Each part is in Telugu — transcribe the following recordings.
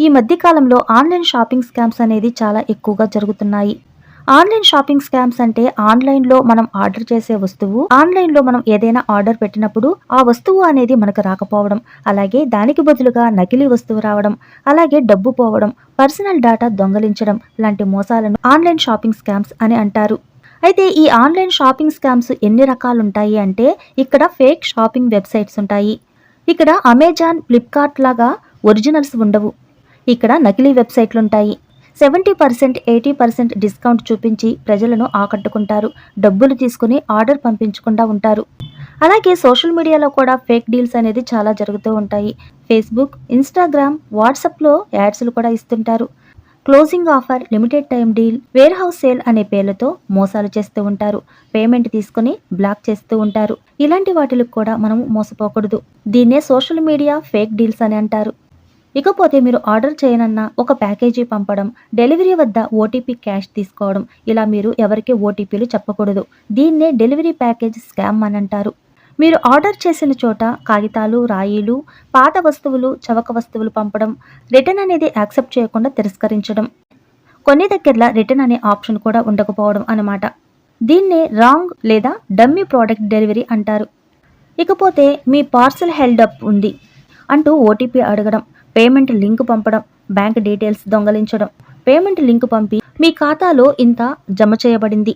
ఈ మధ్య కాలంలో ఆన్లైన్ షాపింగ్ స్కామ్స్ అనేది చాలా ఎక్కువగా జరుగుతున్నాయి. ఆన్లైన్ షాపింగ్ స్కామ్స్ అంటే ఆన్లైన్లో మనం ఆర్డర్ చేసే వస్తువు, ఆన్లైన్లో మనం ఏదైనా ఆర్డర్ పెట్టినప్పుడు ఆ వస్తువు అనేది మనకు రాకపోవడం, అలాగే దానికి బదులుగా నకిలీ వస్తువు రావడం, అలాగే డబ్బు పోవడం, పర్సనల్ డేటా దొంగలించడం లాంటి మోసాలను ఆన్లైన్ షాపింగ్ స్కామ్స్ అని అంటారు. అయితే ఈ ఆన్లైన్ షాపింగ్ స్కామ్స్ ఎన్ని రకాలు ఉంటాయి అంటే ఇక్కడ ఫేక్ షాపింగ్ వెబ్సైట్స్ ఉంటాయి. ఇక్కడ అమెజాన్, ఫ్లిప్కార్ట్ లాగా ఒరిజినల్స్ ఉండవు. ఇక్కడ నకిలీ వెబ్సైట్లు ఉంటాయి. 70%, 80% డిస్కౌంట్ చూపించి ప్రజలను ఆకట్టుకుంటారు. డబ్బులు తీసుకుని ఆర్డర్ పంపించకుండా ఉంటారు. అలాగే సోషల్ మీడియాలో కూడా ఫేక్ డీల్స్ అనేది చాలా జరుగుతూ ఉంటాయి. ఫేస్బుక్, ఇన్స్టాగ్రామ్, వాట్సాప్లో యాడ్స్లు కూడా ఇస్తుంటారు. Closing offer, limited time deal, warehouse sale అనే పేర్లతో మోసాలు చేస్తూ ఉంటారు. పేమెంట్ తీసుకుని బ్లాక్ చేస్తూ ఉంటారు. ఇలాంటి వాటికి కూడా మనం మోసపోకూడదు. దీన్నే సోషల్ మీడియా ఫేక్ డీల్స్ అని అంటారు. ఇకపోతే మీరు ఆర్డర్ చేయనన్న ఒక ప్యాకేజీ పంపడం, డెలివరీ వద్ద ఓటీపీ క్యాష్ తీసుకోవడం, ఇలా మీరు ఎవరికి ఓటీపీలు చెప్పకూడదు. దీన్నే డెలివరీ ప్యాకేజ్ స్కామ్ అని అంటారు. మీరు ఆర్డర్ చేసిన చోట కాగితాలు, రాయిలు, పాత వస్తువులు, చవక వస్తువులు పంపడం, రిటర్న్ అనేది యాక్సెప్ట్ చేయకుండా తిరస్కరించడం, కొన్ని దగ్గరలో రిటర్న్ అనే ఆప్షన్ కూడా ఉండకపోవడం అన్నమాట. దీన్నే రాంగ్ లేదా డమ్మీ ప్రోడక్ట్ డెలివరీ అంటారు. ఇకపోతే మీ పార్సల్ హెల్డ్ అప్ ఉంది అంటూ ఓటీపీ అడగడం, పేమెంట్ లింక్ పంపడం, బ్యాంక్ డీటెయిల్స్ దొంగలించడం, పేమెంట్ లింక్ పంపి మీ ఖాతాలో ఇంత జమ చేయబడింది,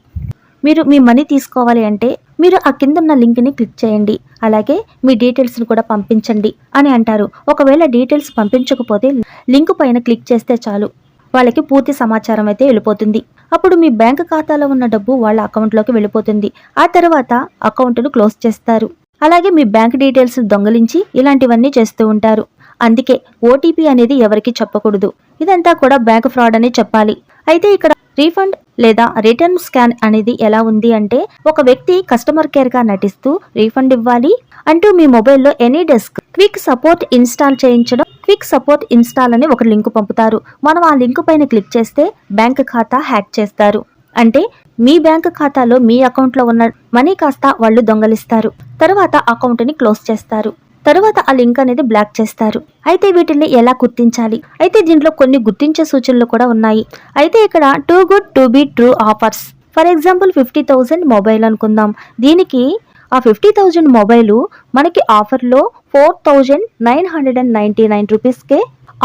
మీరు మీ మనీ తీసుకోవాలి అంటే మీరు ఆ కింద ఉన్న లింక్ని క్లిక్ చేయండి, అలాగే మీ డీటెయిల్స్ని కూడా పంపించండి అని అంటారు. ఒకవేళ డీటెయిల్స్ పంపించకపోతే లింక్ పైన క్లిక్ చేస్తే చాలు, వాళ్ళకి పూర్తి సమాచారం అయితే వెళ్ళిపోతుంది. అప్పుడు మీ బ్యాంక్ ఖాతాలో ఉన్న డబ్బు వాళ్ళ అకౌంట్లోకి వెళ్ళిపోతుంది. ఆ తర్వాత అకౌంట్ను క్లోజ్ చేస్తారు. అలాగే మీ బ్యాంక్ డీటెయిల్స్ దొంగలించి ఇలాంటివన్నీ చేస్తూ ఉంటారు. అందుకే ఓటీపీ అనేది ఎవరికి చెప్పకూడదు. ఇదంతా కూడా బ్యాంక్ ఫ్రాడ్ అని చెప్పాలి. అయితే ఇక్కడ రీఫండ్ లేదా రిటర్న్ స్కాన్ అనేది ఎలా ఉంది అంటే, ఒక వ్యక్తి కస్టమర్ కేర్గా నటిస్తూ రీఫండ్ ఇవ్వాలి అంటూ మీ మొబైల్లో any desk quick support install చేయించడం, క్విక్ సపోర్ట్ ఇన్స్టాల్ అని ఒక లింక్ పంపుతారు. మనం ఆ లింక్ పైన క్లిక్ చేస్తే బ్యాంక్ ఖాతా హ్యాక్ చేస్తారు. అంటే మీ బ్యాంక్ ఖాతాలో మీ అకౌంట్లో ఉన్న మనీ కాస్త వాళ్ళు దొంగలిస్తారు. తర్వాత అకౌంట్ని క్లోజ్ చేస్తారు. తరువాత ఆ లింక్ అనేది బ్లాక్ చేస్తారు. అయితే వీటిని ఎలా గుర్తించాలి? అయితే దీంట్లో కొన్ని గుర్తించే సూచనలు కూడా ఉన్నాయి. అయితే ఇక్కడ too good to be true offers. For example 50,000 mobile అనుకుందాం. దీనికి ఆ 50,000 మొబైలు మనకి ఆఫర్లో 4,999 రూపీస్కే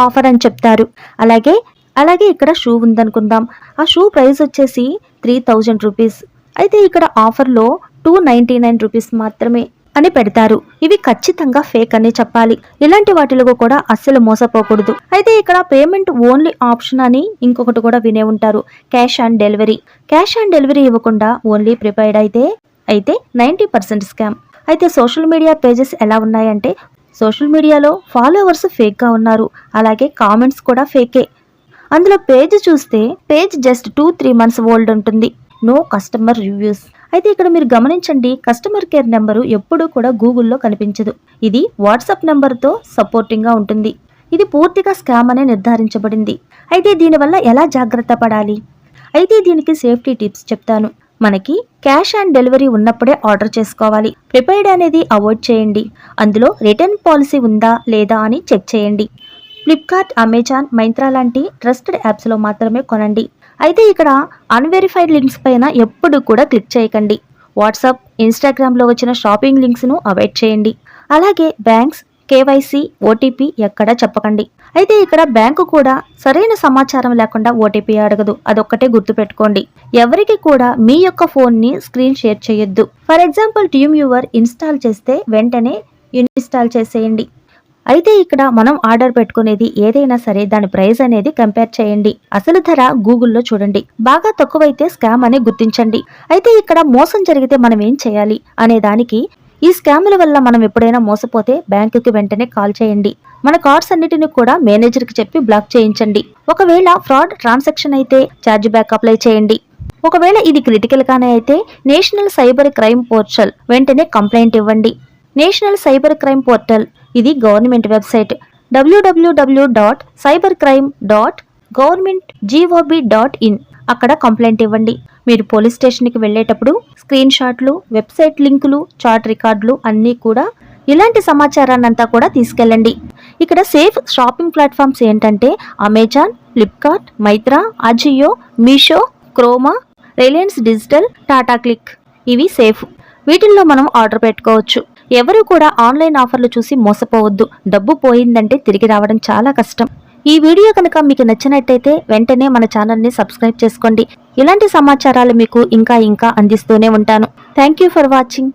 ఆఫర్ అని చెప్తారు. అలాగే ఇక్కడ షూ ఉందనుకుందాం. ఆ షూ ప్రైస్ వచ్చేసి 3,000 రూపీస్. అయితే ఇక్కడ ఆఫర్లో 299 రూపీస్ మాత్రమే అని పెడతారు. ఇవి ఖచ్చితంగా ఫేక్ అని చెప్పాలి. ఇలాంటి వాటిలో కూడా అస్సలు మోసపోకూడదు. అయితే ఇక్కడ పేమెంట్ ఓన్లీ ఆప్షన్ అని ఇంకొకటి కూడా వినే ఉంటారు, cash on delivery. Cash on delivery ఇవ్వకుండా ఓన్లీ ప్రిపేర్డ్ అయితే 90% స్కామ్. అయితే సోషల్ మీడియా పేజెస్ ఎలా ఉన్నాయంటే, సోషల్ మీడియాలో ఫాలోవర్స్ ఫేక్గా ఉన్నారు, అలాగే కామెంట్స్ కూడా ఫేకే. అందులో పేజ్ చూస్తే పేజ్ జస్ట్ 2-3 months ఓల్డ్ ఉంటుంది. No customer reviews. అయితే ఇక్కడ మీరు గమనించండి, కస్టమర్ కేర్ నెంబరు ఎప్పుడూ కూడా గూగుల్లో కనిపించదు. ఇది వాట్సాప్ నెంబర్తో సపోర్టింగ్గా ఉంటుంది. ఇది పూర్తిగా స్కామ్ అనే నిర్ధారించబడింది. అయితే దీనివల్ల ఎలా జాగ్రత్త పడాలి? అయితే దీనికి సేఫ్టీ టిప్స్ చెప్తాను. మనకి క్యాష్ ఆన్ డెలివరీ ఉన్నప్పుడే ఆర్డర్ చేసుకోవాలి. ప్రిపెయిడ్ అనేది అవాయిడ్ చేయండి. అందులో రిటర్న్ పాలసీ ఉందా లేదా అని చెక్ చేయండి. ఫ్లిప్కార్ట్, అమెజాన్, మైంత్రా లాంటి ట్రస్టెడ్ యాప్స్లో మాత్రమే కొనండి. అయితే ఇక్కడ అన్వెరిఫైడ్ లింక్స్ పైన ఎప్పుడు కూడా క్లిక్ చేయకండి. వాట్సాప్, ఇన్స్టాగ్రామ్లో వచ్చిన షాపింగ్ లింక్స్ను అవాయిడ్ చేయండి. అలాగే బ్యాంక్స్, కేవైసీ, ఓటీపీ ఎక్కడా చెప్పకండి. అయితే ఇక్కడ బ్యాంకు కూడా సరైన సమాచారం లేకుండా ఓటీపీ అడగదు. అదొక్కటే గుర్తుపెట్టుకోండి. ఎవరికి కూడా మీ యొక్క ఫోన్ని స్క్రీన్ షేర్ చేయొద్దు. ఫర్ ఎగ్జాంపుల్ TeamViewer ఇన్స్టాల్ చేస్తే వెంటనే ఇన్స్టాల్ చేసేయండి. అయితే ఇక్కడ మనం ఆర్డర్ పెట్టుకునేది ఏదైనా సరే దాని ప్రైస్ అనేది కంపేర్ చేయండి. అసలు ధర గూగుల్లో చూడండి. బాగా తక్కువైతే స్కామ్ అని గుర్తించండి. అయితే ఇక్కడ మోసం జరిగితే మనం ఏం చేయాలి అనే దానికి, ఈ స్కాముల వల్ల మనం ఎప్పుడైనా మోసపోతే బ్యాంకుకి వెంటనే కాల్ చేయండి. మన కార్డ్స్ అన్నిటిని కూడా మేనేజర్కి చెప్పి బ్లాక్ చేయించండి. ఒకవేళ ఫ్రాడ్ ట్రాన్సాక్షన్ అయితే ఛార్జ్ బ్యాక్ అప్లై చేయండి. ఒకవేళ ఇది క్రిటికల్ గానే అయితే నేషనల్ సైబర్ క్రైమ్ పోర్టల్ వెంటనే కంప్లైంట్ ఇవ్వండి. నేషనల్ సైబర్ క్రైమ్ పోర్టల్ ఇది గవర్నమెంట్ వెబ్సైట్. www.cybercrime.government.gov.in. అక్కడ కంప్లైంట్ ఇవ్వండి. మీరు పోలీస్ స్టేషన్కి వెళ్ళేటప్పుడు స్క్రీన్ షాట్లు, వెబ్సైట్ లింకులు, చాట్ రికార్డులు అన్నీ కూడా ఇలాంటి సమాచారాన్నంతా కూడా తీసుకెళ్ళండి. ఇక్కడ సేఫ్ షాపింగ్ ప్లాట్ఫామ్స్ ఏంటంటే Amazon, Flipkart, Maitra, Ajio, Meesho, Croma, Reliance digital, Tata click. ఇవి సేఫ్. వీటిల్లో మనం ఆర్డర్ పెట్టుకోవచ్చు. ఎవరు కూడా ఆన్లైన్ ఆఫర్లు చూసి మోసపోవద్దు. డబ్బు పోయిందంటే తిరిగి రావడం చాలా కష్టం. ఈ వీడియో కనుక మీకు నచ్చినట్టయితే వెంటనే మన ఛానల్ని సబ్స్క్రైబ్ చేసుకోండి. ఇలాంటి సమాచారాలు మీకు ఇంకా అందిస్తూనే ఉంటాను. Thank you for watching.